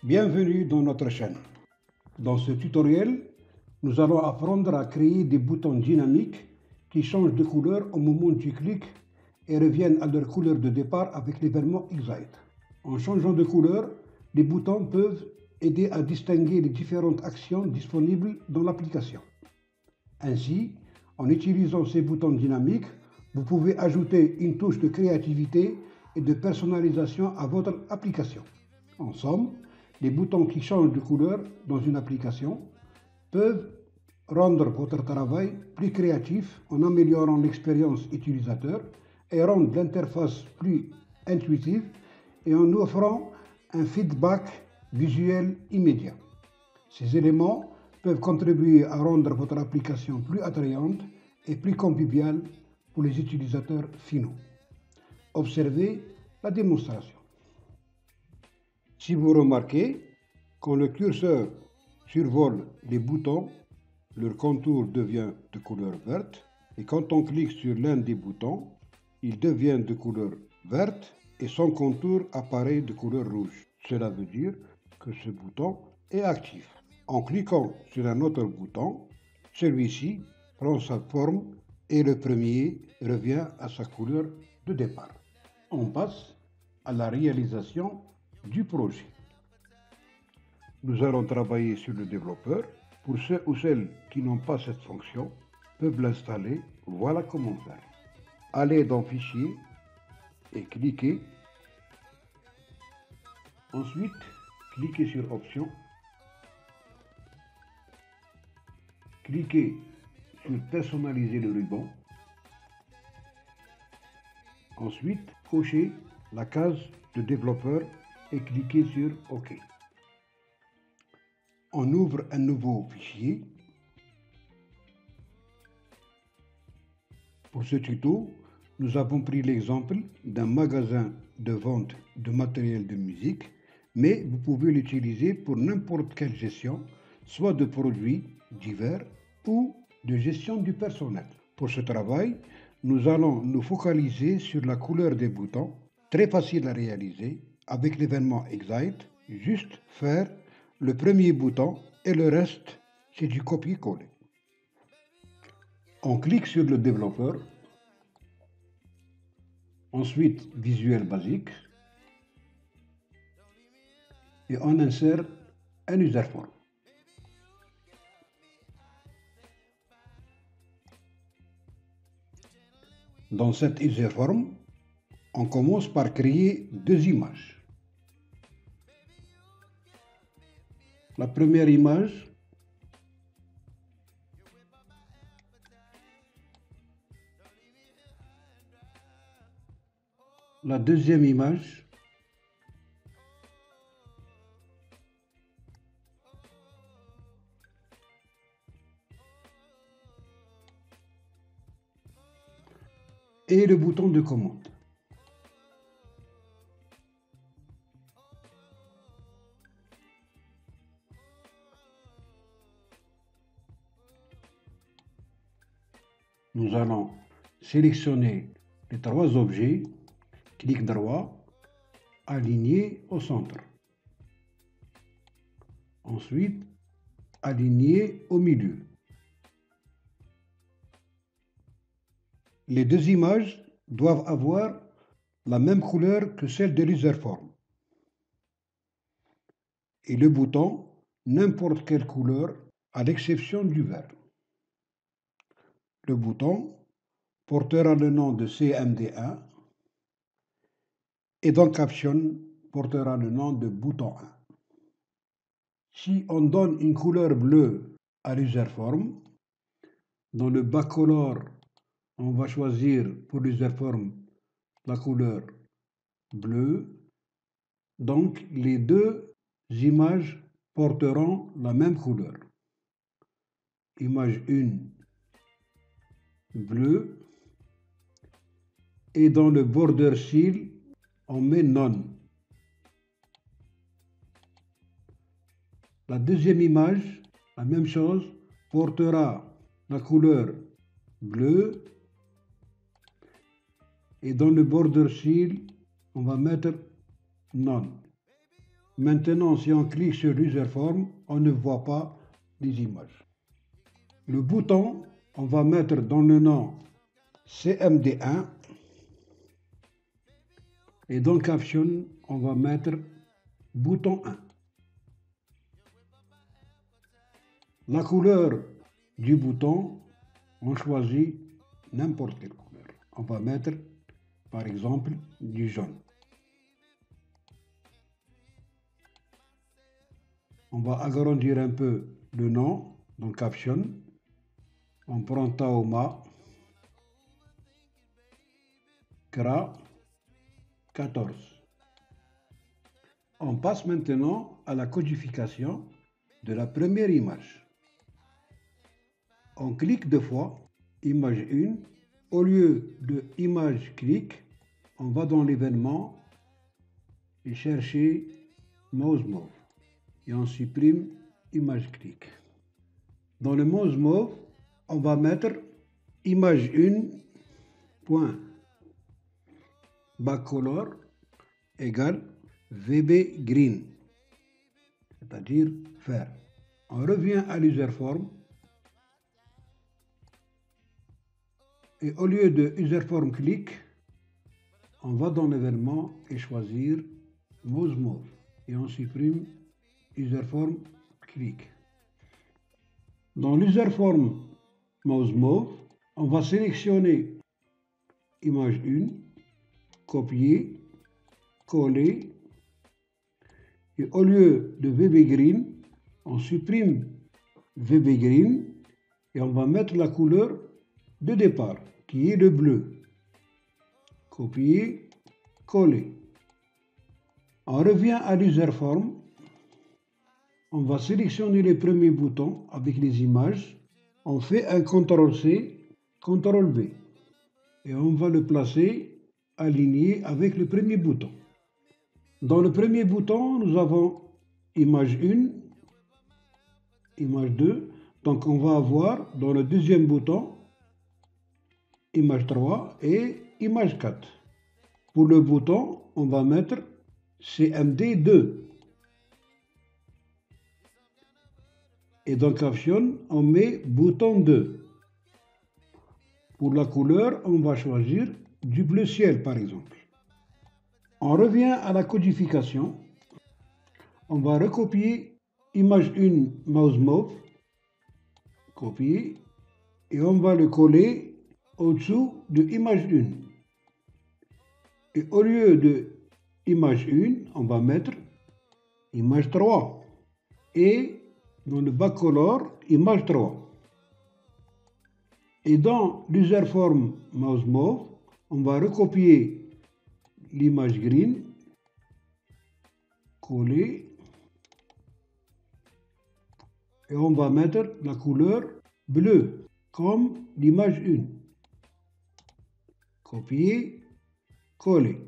Bienvenue dans notre chaîne. Dans ce tutoriel, nous allons apprendre à créer des boutons dynamiques qui changent de couleur au moment du clic et reviennent à leur couleur de départ avec l'événement Excite. En changeant de couleur, les boutons peuvent aider à distinguer les différentes actions disponibles dans l'application. Ainsi, en utilisant ces boutons dynamiques, vous pouvez ajouter une touche de créativité et de personnalisation à votre application. En somme, les boutons qui changent de couleur dans une application peuvent rendre votre travail plus créatif en améliorant l'expérience utilisateur et rendre l'interface plus intuitive et en offrant un feedback visuel immédiat. Ces éléments peuvent contribuer à rendre votre application plus attrayante et plus conviviale pour les utilisateurs finaux. Observez la démonstration. Si vous remarquez, quand le curseur survole les boutons, leur contour devient de couleur verte et quand on clique sur l'un des boutons, il devient de couleur verte et son contour apparaît de couleur rouge. Cela veut dire que ce bouton est actif. En cliquant sur un autre bouton, celui-ci prend sa forme et le premier revient à sa couleur de départ. On passe à la réalisation du projet. Nous allons travailler sur le développeur. Pour ceux ou celles qui n'ont pas cette fonction, peuvent l'installer. Voilà comment faire. Allez dans Fichier et cliquez. Ensuite, cliquez sur Options. Cliquez sur Personnaliser le ruban. Ensuite, cochez la case de développeur et cliquez sur OK. On ouvre un nouveau fichier. Pour ce tuto, nous avons pris l'exemple d'un magasin de vente de matériel de musique, mais vous pouvez l'utiliser pour n'importe quelle gestion, soit de produits divers ou de gestion du personnel. Pour ce travail, nous allons nous focaliser sur la couleur des boutons, très facile à réaliser, avec l'événement Excite, juste faire le premier bouton et le reste, c'est du copier-coller. On clique sur le développeur, ensuite Visuel basique, et on insère un userform. Dans cette userform, on commence par créer deux images. La première image, la deuxième image, et le bouton de commande. Nous allons sélectionner les trois objets, clic droit, aligner au centre. Ensuite, aligner au milieu. Les deux images doivent avoir la même couleur que celle de l'userform. Et le bouton, n'importe quelle couleur, à l'exception du vert. Le bouton portera le nom de CMD1 et dans Caption portera le nom de bouton 1. Si on donne une couleur bleue à l'userform, dans le backcolor, on va choisir pour l'userform la couleur bleue. Donc les deux images porteront la même couleur. Image 1 bleu et dans le border style on met none. La deuxième image, la même chose, portera la couleur bleue et dans le border style on va mettre none. Maintenant, si on clique sur User Form, on ne voit pas les images. Le bouton, on va mettre dans le nom CMD1 et dans Caption, on va mettre bouton 1. La couleur du bouton, on choisit n'importe quelle couleur. On va mettre, par exemple, du jaune. On va agrandir un peu le nom dans Caption. On prend Taoma, CRA 14. On passe maintenant à la codification de la première image. On clique deux fois, image 1. Au lieu de image clic, on va dans l'événement et chercher mouse move. Et on supprime image clic. Dans le mouse move, on va mettre image 1 point backcolor égale VB green, c'est-à-dire vert. On revient à l'user form et au lieu de user form click, on va dans l'événement et choisir mouse move et on supprime user form click. Dans l'user form mouse move, on va sélectionner image 1, copier, coller et au lieu de VB green, on supprime VB green et on va mettre la couleur de départ qui est le bleu. Copier, coller. On revient à l'user form. On va sélectionner les premiers boutons avec les images. On fait un CTRL-C, CTRL-V. Et on va le placer aligné avec le premier bouton. Dans le premier bouton, nous avons image 1, image 2. Donc on va avoir dans le deuxième bouton, image 3 et image 4. Pour le bouton, on va mettre CMD2. Et dans Caption, on met bouton 2. Pour la couleur, on va choisir du bleu ciel, par exemple. On revient à la codification. On va recopier image 1 mouse move, copier, et on va le coller au-dessous de image 1. Et au lieu de image 1, on va mettre image 3. Et dans le backcolor, image 3. Et dans l'user form mouse move, on va recopier l'image green, coller, et on va mettre la couleur bleue, comme l'image 1. Copier, coller.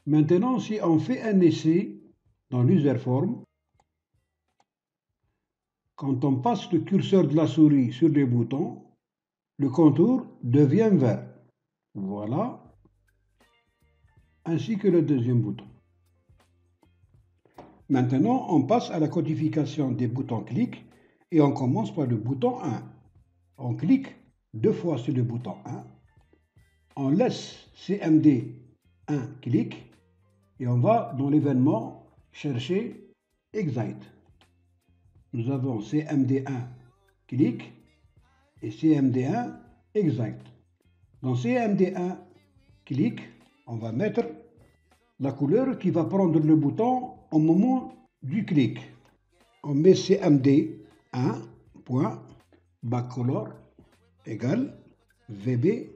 Maintenant, si on fait un essai dans l'user form, quand on passe le curseur de la souris sur les boutons, le contour devient vert. Voilà. Ainsi que le deuxième bouton. Maintenant, on passe à la codification des boutons clic et on commence par le bouton 1. On clique deux fois sur le bouton 1. On laisse CMD 1 clic et on va dans l'événement chercher Excite. Nous avons CMD1 clic et CMD1 Excite. Dans CMD1 clic, on va mettre la couleur qui va prendre le bouton au moment du clic. On met CMD1 point backcolor égale VB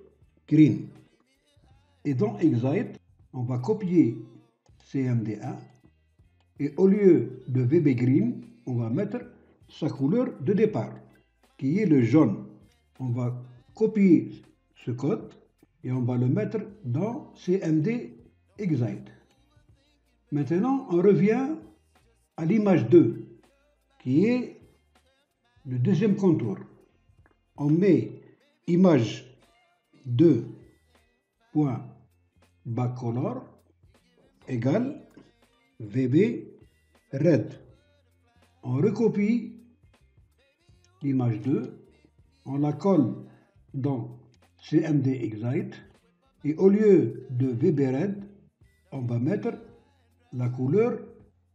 green. Et dans Excite, on va copier CMD1 et au lieu de VB green, on va mettre sa couleur de départ qui est le jaune. On va copier ce code et on va le mettre dans CMD Excite. Maintenant, on revient à l'image 2 qui est le deuxième contour. On met image 2 point backcolor égale VB, red. On recopie l'image 2, on la colle dans CMD Excite et au lieu de VB red, on va mettre la couleur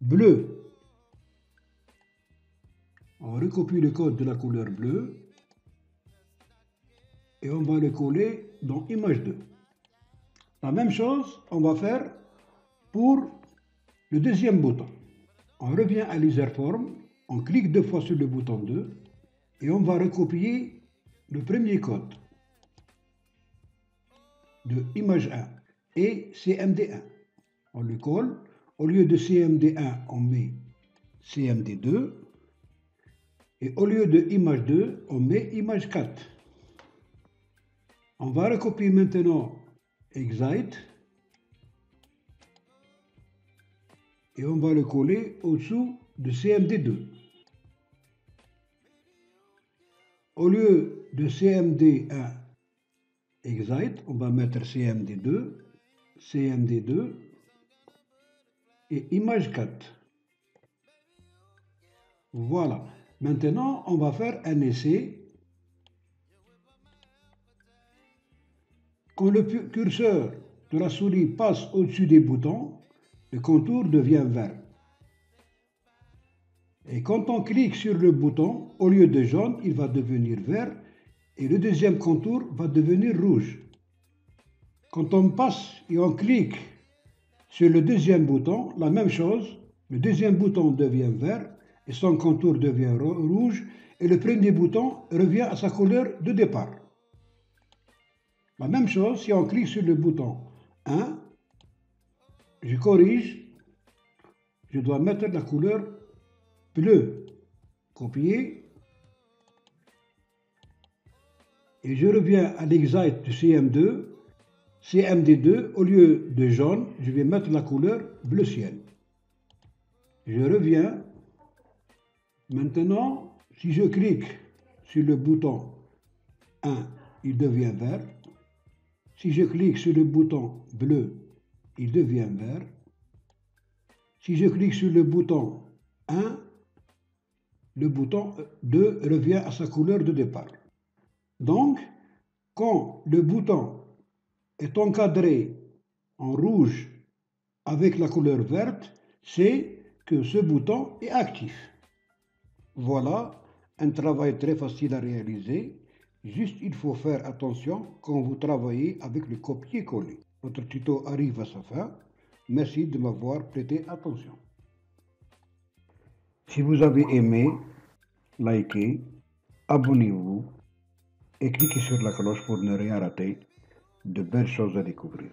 bleue. On recopie le code de la couleur bleue et on va le coller dans image 2. La même chose, on va faire pour le deuxième bouton. On revient à l'userform, on clique 2 fois sur le bouton 2 et on va recopier le premier code de image 1 et CMD1. On le colle. Au lieu de CMD1, on met CMD2. Et au lieu de image 2, on met image 4. On va recopier maintenant Excite. Et on va le coller au-dessous de CMD2. Au lieu de CMD1 Excite, on va mettre CMD2, CMD2 et image 4. Voilà. Maintenant, on va faire un essai. Quand le curseur de la souris passe au-dessus des boutons, le contour devient vert. Et quand on clique sur le bouton, au lieu de jaune, il va devenir vert et le deuxième contour va devenir rouge. Quand on passe et on clique sur le deuxième bouton, la même chose, le deuxième bouton devient vert et son contour devient rouge et le premier bouton revient à sa couleur de départ. La même chose, si on clique sur le bouton 1, je corrige, je dois mettre la couleur bleue, copier, et je reviens à l'Excite du CM2, CMD2, au lieu de jaune, je vais mettre la couleur bleu ciel. Je reviens, maintenant, si je clique sur le bouton 1, il devient vert. Si je clique sur le bouton bleu, il devient vert. Si je clique sur le bouton 1, le bouton 2 revient à sa couleur de départ. Donc, quand le bouton est encadré en rouge avec la couleur verte, c'est que ce bouton est actif. Voilà, un travail très facile à réaliser. Juste, il faut faire attention quand vous travaillez avec le copier-coller. Notre tuto arrive à sa fin. Merci de m'avoir prêté attention. Si vous avez aimé, likez, abonnez-vous et cliquez sur la cloche pour ne rien rater. De belles choses à découvrir.